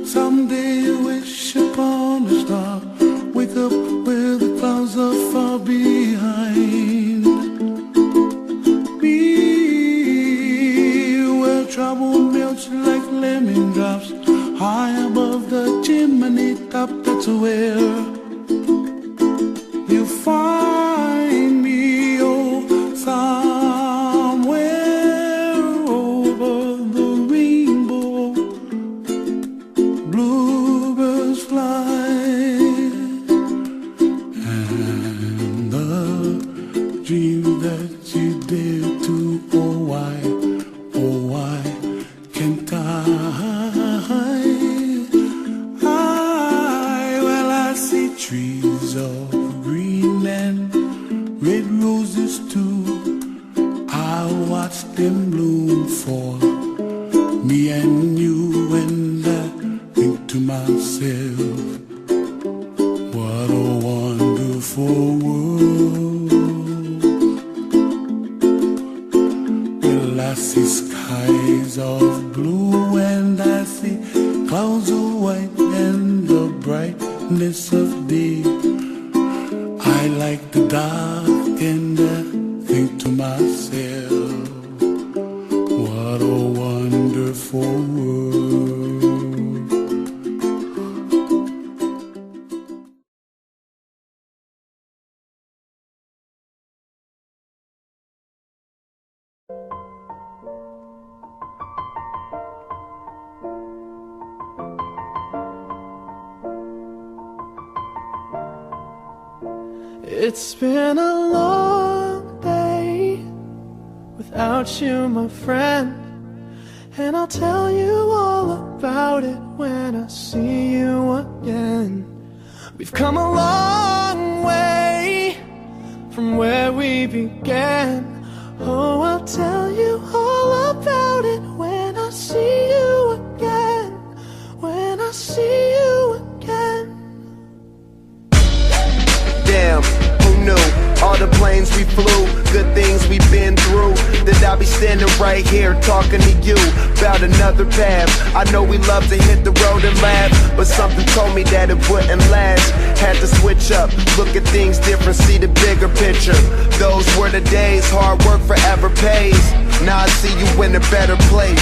Someday you wish upon a star, wake up where the clouds are far behind me, where trouble melts like lemon drops high above the chimney top. That's where you find me, oh, somewhere over the rainbow. Bluebirds fly, and the dream that you dare to, oh why can't I? Well, I see trees of green and red roses too. I watch them bloom for me and you, and I think to myself, what a wonderful world. Well, I see skies of blue and I see clouds of white and the brightness of day. I like the dark and I think to myself, what a wonderful world. It's been a long day without you, my friend, and I'll tell you all about it when I see you again. We've come a long way from where we began. Oh, I'll tell you all about it when I see you again. When I see you again. Damn, who knew? All the planes we flew, good things we've been through, that I'll be standing right here talking to you about another path. I know we love to hit the road and laugh, but something told me that it wouldn't last. Had to switch up, look at things different, see the bigger picture. Those were the days, hard work forever pays. Now I see you in a better place.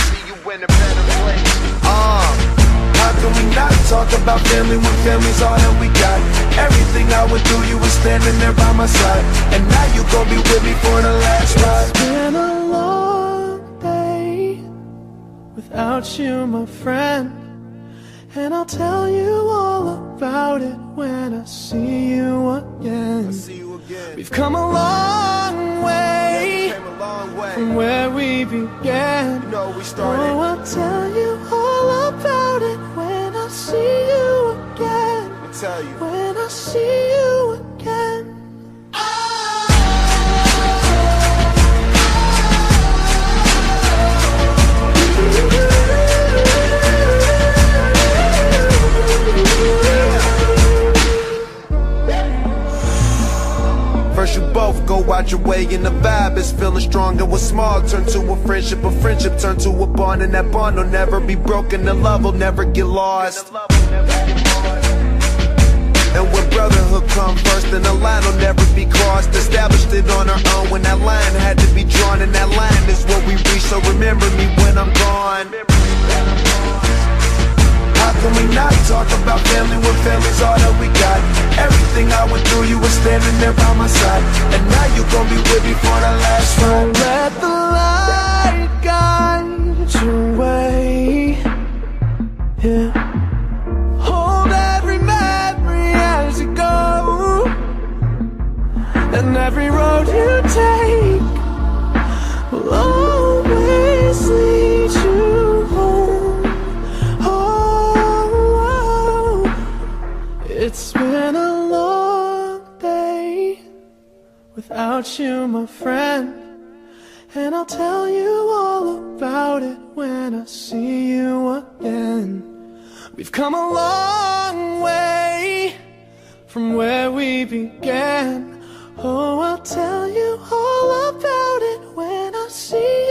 How can we not talk about family when family's all that we got? Everything I went through, you were standing there by my side, and now you gon' be with me for the last ride. It's been a long day without you, my friend, and I'll tell you all about it when I see you again. We've come a long way from where we began. You know we started. Oh, I'll tell you all about it when I see you again. I'll tell you. When I see you again. First you both go out your way and the vibe is feeling strong, and what's small turn to a friendship turn to a bond, and that bond will never be broken, the love will never get lost. And when brotherhood come first, then the line will never be crossed. Established it on our own when that line had to be drawn, and that line is what we reach, so remember me when I'm gone. How can we not talk about family when family's all that we got? Everything I went through, you were standing there by my side, and now you gon' be with me for the last ride. Let the light guide your way. Yeah. Hold every memory as you go, and every road you take will always lead you home. Oh, it's been a long day without you, my friend, and I'll tell you all about it when I see you again. We've come a long way from where we began. Oh, I'll tell you all about it when I see you.